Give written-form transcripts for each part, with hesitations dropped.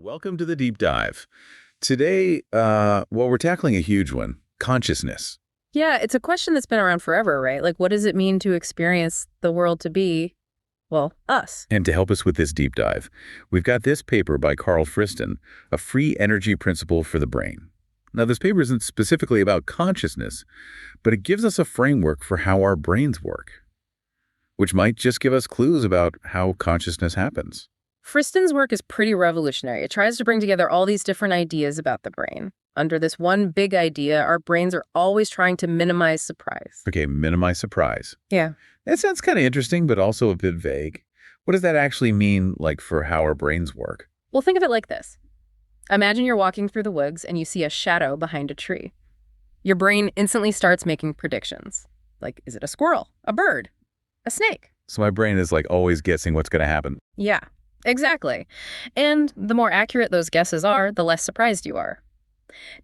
Welcome to the deep dive. Today, we're tackling a huge one, consciousness. Yeah, it's a question that's been around forever, right? Like, what does it mean to experience the world to be, well, us? And to help us with this deep dive, we've got this paper by Friston, A Free Energy Principle for the Brain. Now, this paper isn't specifically about consciousness, but it gives us a framework for how our brains work, which might just give us clues about how consciousness happens. Friston's work is pretty revolutionary. It tries to bring together all these different ideas about the brain. Under this one big idea, our brains are always trying to minimize surprise. Okay, minimize surprise. Yeah. That sounds kind of interesting, but also a bit vague. What does that actually mean, like, for how our brains work? Well, think of it like this. Imagine you're walking through the woods and you see a shadow behind a tree. Your brain instantly starts making predictions. Like, is it a squirrel, a bird, a snake? So my brain is, like, always guessing what's going to happen. Yeah, exactly. And the more accurate those guesses are, the less surprised you are.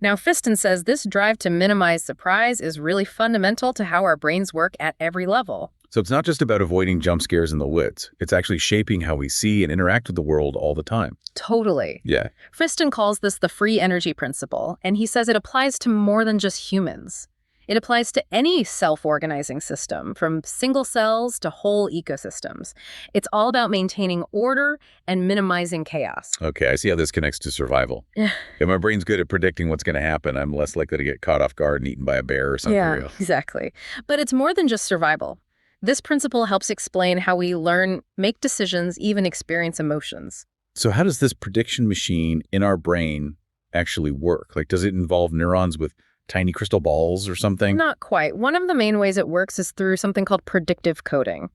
Now, Friston says this drive to minimize surprise is really fundamental to how our brains work at every level. So it's not just about avoiding jump scares in the woods. It's actually shaping how we see and interact with the world all the time. Totally. Yeah. Friston calls this the free energy principle, and he says it applies to more than just humans. It applies to any self-organizing system, from single cells to whole ecosystems. It's all about maintaining order and minimizing chaos. Okay, I see how this connects to survival. Yeah. If my brain's good at predicting what's going to happen, I'm less likely to get caught off guard and eaten by a bear or something real. Exactly. But it's more than just survival. This principle helps explain how we learn, make decisions, even experience emotions. So how does this prediction machine in our brain actually work? Like, does it involve neurons with tiny crystal balls or something? Not quite. One of the main ways it works is through something called predictive coding.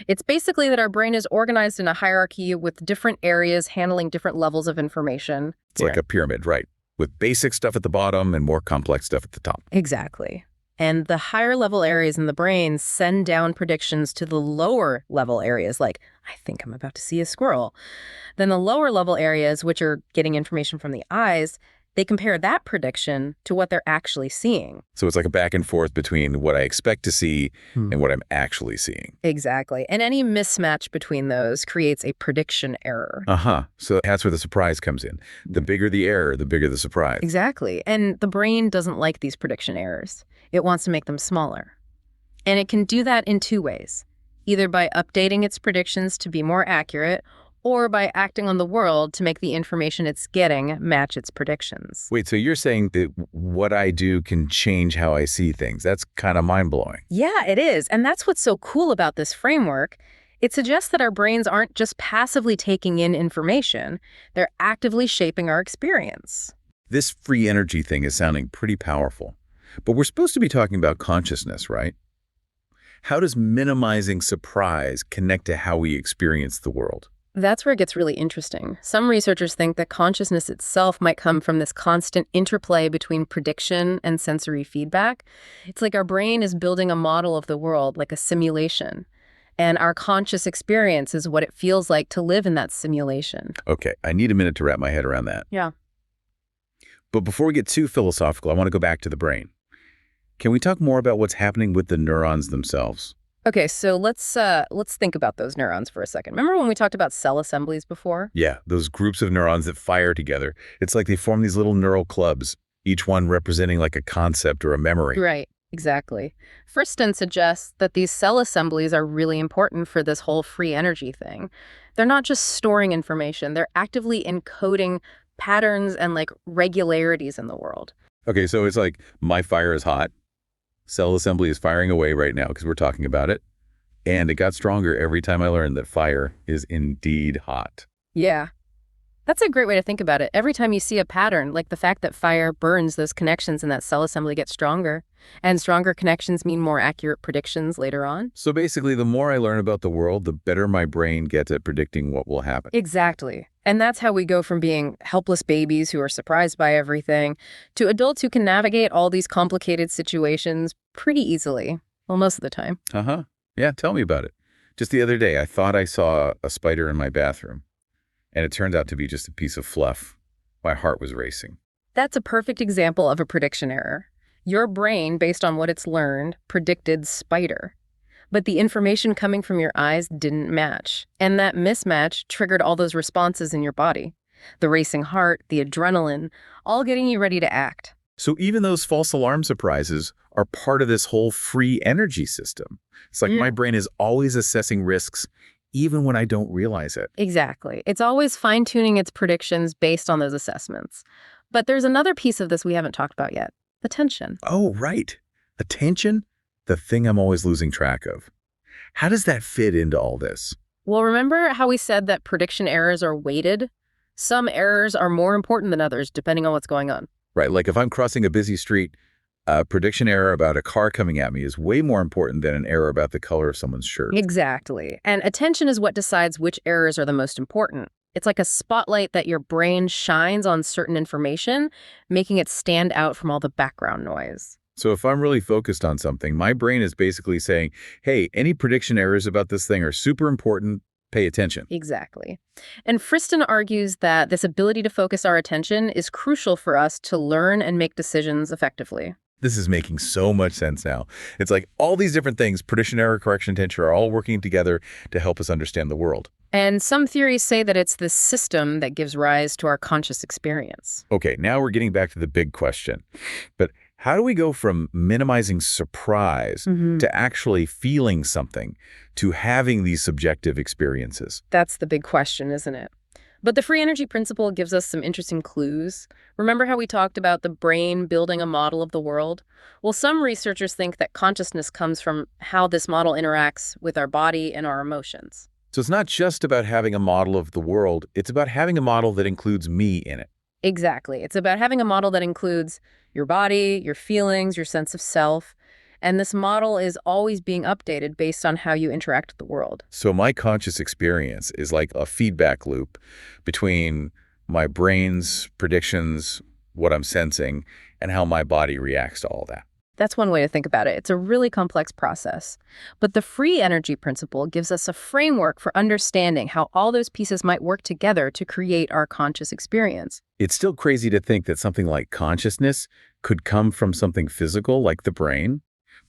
It's basically that our brain is organized in a hierarchy with different areas handling different levels of information. It's like a pyramid, right? With basic stuff at the bottom and more complex stuff at the top. Exactly. And the higher level areas in the brain send down predictions to the lower level areas, like, I think I'm about to see a squirrel. Then the lower level areas, which are getting information from the eyes, they compare that prediction to what they're actually seeing. So it's like a back and forth between what I expect to see and what I'm actually seeing. Exactly. And any mismatch between those creates a prediction error. So that's where the surprise comes in. The bigger the error, the bigger the surprise. Exactly. And the brain doesn't like these prediction errors. It wants to make them smaller. And it can do that in two ways, either by updating its predictions to be more accurate, or by acting on the world to make the information it's getting match its predictions. Wait, so you're saying that what I do can change how I see things? That's kind of mind-blowing. Yeah, it is. And that's what's so cool about this framework. It suggests that our brains aren't just passively taking in information, they're actively shaping our experience. This free energy thing is sounding pretty powerful. But we're supposed to be talking about consciousness, right? How does minimizing surprise connect to how we experience the world? That's where it gets really interesting. Some researchers think that consciousness itself might come from this constant interplay between prediction and sensory feedback. It's like our brain is building a model of the world, like a simulation. And our conscious experience is what it feels like to live in that simulation. Okay, I need a minute to wrap my head around that. Yeah. But before we get too philosophical, I want to go back to the brain. Can we talk more about what's happening with the neurons themselves? Okay, so let's think about those neurons for a second. Remember when we talked about cell assemblies before? Yeah, those groups of neurons that fire together. It's like they form these little neural clubs, each one representing like a concept or a memory. Right, exactly. Friston suggests that these cell assemblies are really important for this whole free energy thing. They're not just storing information, they're actively encoding patterns and like regularities in the world. Okay, so it's like my fire is hot. Cell assembly is firing away right now because we're talking about it. And it got stronger every time I learned that fire is indeed hot. Yeah. That's a great way to think about it. Every time you see a pattern, like the fact that fire burns, those connections in that cell assembly get stronger. And stronger connections mean more accurate predictions later on. So basically, the more I learn about the world, the better my brain gets at predicting what will happen. Exactly. And that's how we go from being helpless babies who are surprised by everything to adults who can navigate all these complicated situations pretty easily. Well, most of the time. Yeah, tell me about it. Just the other day, I thought I saw a spider in my bathroom, and it turned out to be just a piece of fluff. My heart was racing. That's a perfect example of a prediction error. Your brain, based on what it's learned, predicted spider. But the information coming from your eyes didn't match. And that mismatch triggered all those responses in your body. The racing heart, the adrenaline, all getting you ready to act. So even those false alarm surprises are part of this whole free energy system. It's like my brain is always assessing risks, even when I don't realize it. Exactly. It's always fine-tuning its predictions based on those assessments. But there's another piece of this we haven't talked about yet. Attention. Oh, right. Attention, the thing I'm always losing track of. How does that fit into all this? Well, remember how we said that prediction errors are weighted? Some errors are more important than others, depending on what's going on. Right, like if I'm crossing a busy street, a prediction error about a car coming at me is way more important than an error about the color of someone's shirt. Exactly. And attention is what decides which errors are the most important. It's like a spotlight that your brain shines on certain information, making it stand out from all the background noise. So if I'm really focused on something, my brain is basically saying, hey, any prediction errors about this thing are super important, pay attention. Exactly. And Friston argues that this ability to focus our attention is crucial for us to learn and make decisions effectively. This is making so much sense now. It's like all these different things, prediction error, correction, attention, are all working together to help us understand the world. And some theories say that it's this system that gives rise to our conscious experience. Okay, now we're getting back to the big question. But how do we go from minimizing surprise to actually feeling something, to having these subjective experiences? That's the big question, isn't it? But the free energy principle gives us some interesting clues. Remember how we talked about the brain building a model of the world? Well, some researchers think that consciousness comes from how this model interacts with our body and our emotions. So it's not just about having a model of the world, it's about having a model that includes me in it. Exactly. It's about having a model that includes your body, your feelings, your sense of self. And this model is always being updated based on how you interact with the world. So my conscious experience is like a feedback loop between my brain's predictions, what I'm sensing, and how my body reacts to all that. That's one way to think about it. It's a really complex process. But the free energy principle gives us a framework for understanding how all those pieces might work together to create our conscious experience. It's still crazy to think that something like consciousness could come from something physical like the brain,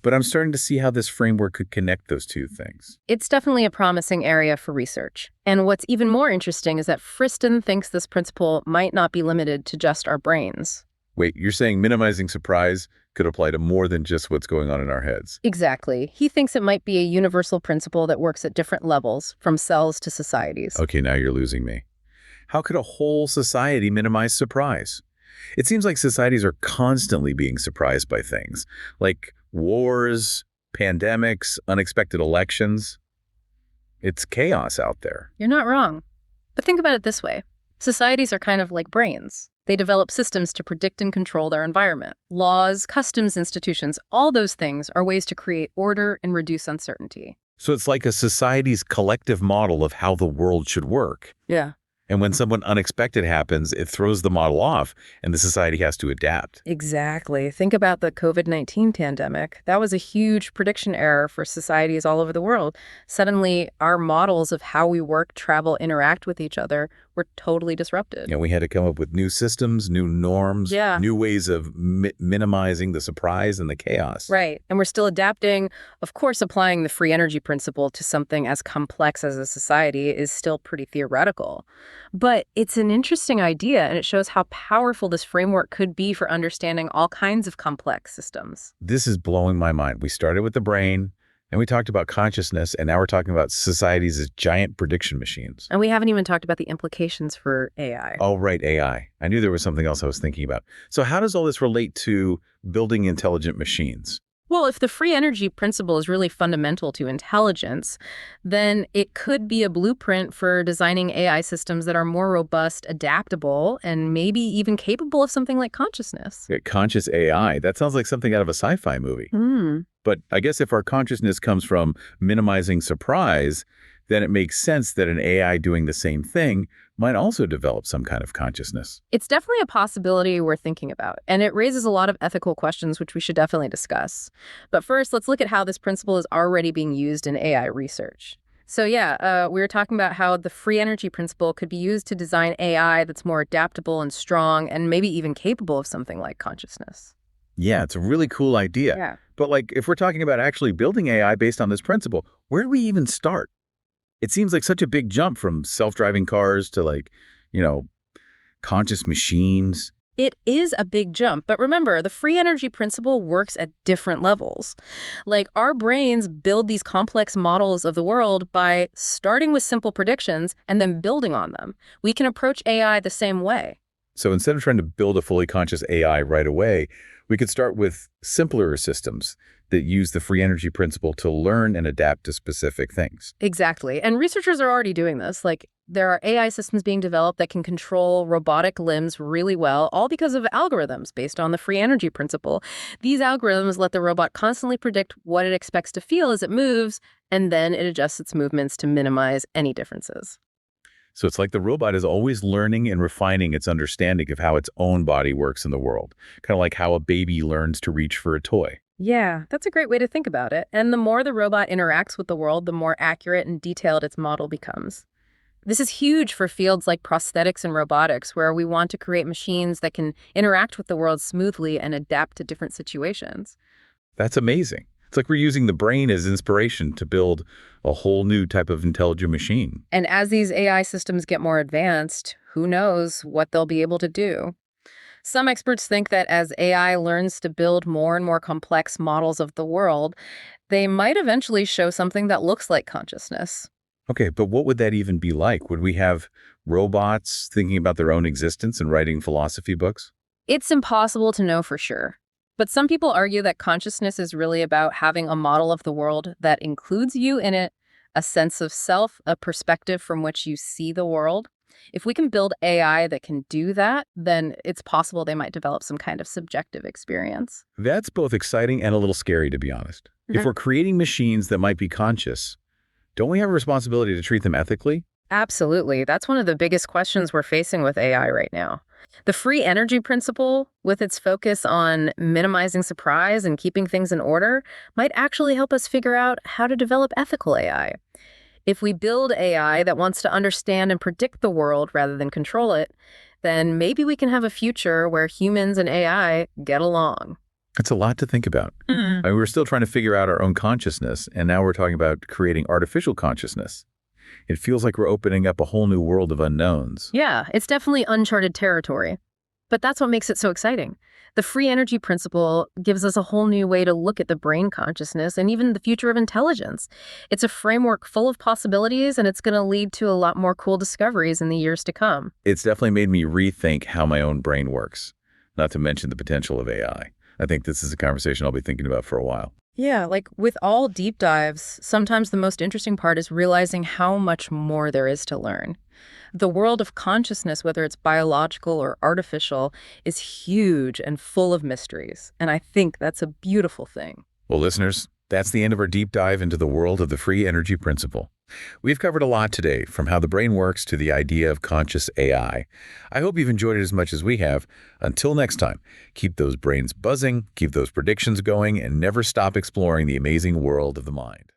but I'm starting to see how this framework could connect those two things. It's definitely a promising area for research. And what's even more interesting is that Friston thinks this principle might not be limited to just our brains. Wait, you're saying minimizing surprise could apply to more than just what's going on in our heads? Exactly. He thinks it might be a universal principle that works at different levels, from cells to societies. Okay, now you're losing me. How could a whole society minimize surprise? It seems like societies are constantly being surprised by things, like wars, pandemics, unexpected elections. It's chaos out there. You're not wrong. But think about it this way. Societies are kind of like brains. They develop systems to predict and control their environment. Laws, customs, institutions, all those things are ways to create order and reduce uncertainty. So it's like a society's collective model of how the world should work. Yeah. And when someone unexpected happens, it throws the model off, and the society has to adapt. Exactly. Think about the COVID-19 pandemic. That was a huge prediction error for societies all over the world. Suddenly, our models of how we work, travel, interact with each other were totally disrupted. We had to come up with new systems, new norms, new ways of minimizing the surprise and the chaos. Right. And we're still adapting. Of course, applying the free energy principle to something as complex as a society is still pretty theoretical. But it's an interesting idea, and it shows how powerful this framework could be for understanding all kinds of complex systems. This is blowing my mind. We started with the brain, and we talked about consciousness, and now we're talking about societies as giant prediction machines. And we haven't even talked about the implications for AI. Oh, right, AI. I knew there was something else I was thinking about. So how does all this relate to building intelligent machines? Well, if the free energy principle is really fundamental to intelligence, then it could be a blueprint for designing AI systems that are more robust, adaptable, and maybe even capable of something like consciousness. Conscious AI, that sounds like something out of a sci-fi movie. But I guess if our consciousness comes from minimizing surprise, then it makes sense that an AI doing the same thing might also develop some kind of consciousness. It's definitely a possibility we're thinking about, and it raises a lot of ethical questions, which we should definitely discuss. But first, let's look at how this principle is already being used in AI research. So we were talking about how the free energy principle could be used to design AI that's more adaptable and strong, and maybe even capable of something like consciousness. Yeah, it's a really cool idea. Yeah. But if we're talking about actually building AI based on this principle, where do we even start? It seems like such a big jump from self-driving cars to conscious machines. It is a big jump, but remember, the free energy principle works at different levels. Like, our brains build these complex models of the world by starting with simple predictions and then building on them. We can approach AI the same way. So instead of trying to build a fully conscious AI right away, we could start with simpler systems that use the free energy principle to learn and adapt to specific things. Exactly. And researchers are already doing this. Like, there are AI systems being developed that can control robotic limbs really well, all because of algorithms based on the free energy principle. These algorithms let the robot constantly predict what it expects to feel as it moves, and then it adjusts its movements to minimize any differences. So it's like the robot is always learning and refining its understanding of how its own body works in the world, kind of like how a baby learns to reach for a toy. Yeah, that's a great way to think about it. And the more the robot interacts with the world, the more accurate and detailed its model becomes. This is huge for fields like prosthetics and robotics, where we want to create machines that can interact with the world smoothly and adapt to different situations. That's amazing. It's like we're using the brain as inspiration to build a whole new type of intelligent machine. And as these AI systems get more advanced, who knows what they'll be able to do? Some experts think that as AI learns to build more and more complex models of the world, they might eventually show something that looks like consciousness. Okay, but what would that even be like? Would we have robots thinking about their own existence and writing philosophy books? It's impossible to know for sure. But some people argue that consciousness is really about having a model of the world that includes you in it, a sense of self, a perspective from which you see the world. If we can build AI that can do that, then it's possible they might develop some kind of subjective experience. That's both exciting and a little scary, to be honest. If we're creating machines that might be conscious, don't we have a responsibility to treat them ethically? Absolutely. That's one of the biggest questions we're facing with AI right now. The free energy principle, with its focus on minimizing surprise and keeping things in order, might actually help us figure out how to develop ethical AI. If we build AI that wants to understand and predict the world rather than control it, then maybe we can have a future where humans and AI get along. That's a lot to think about. I mean, we're still trying to figure out our own consciousness, and now we're talking about creating artificial consciousness. It feels like we're opening up a whole new world of unknowns. Yeah, it's definitely uncharted territory. But that's what makes it so exciting. The free energy principle gives us a whole new way to look at the brain consciousness and even the future of intelligence. It's a framework full of possibilities, and it's going to lead to a lot more cool discoveries in the years to come. It's definitely made me rethink how my own brain works, not to mention the potential of AI. I think this is a conversation I'll be thinking about for a while. Yeah, like with all deep dives, sometimes the most interesting part is realizing how much more there is to learn. The world of consciousness, whether it's biological or artificial, is huge and full of mysteries. And I think that's a beautiful thing. Well, listeners, that's the end of our deep dive into the world of the free energy principle. We've covered a lot today, from how the brain works to the idea of conscious AI. I hope you've enjoyed it as much as we have. Until next time, keep those brains buzzing, keep those predictions going, and never stop exploring the amazing world of the mind.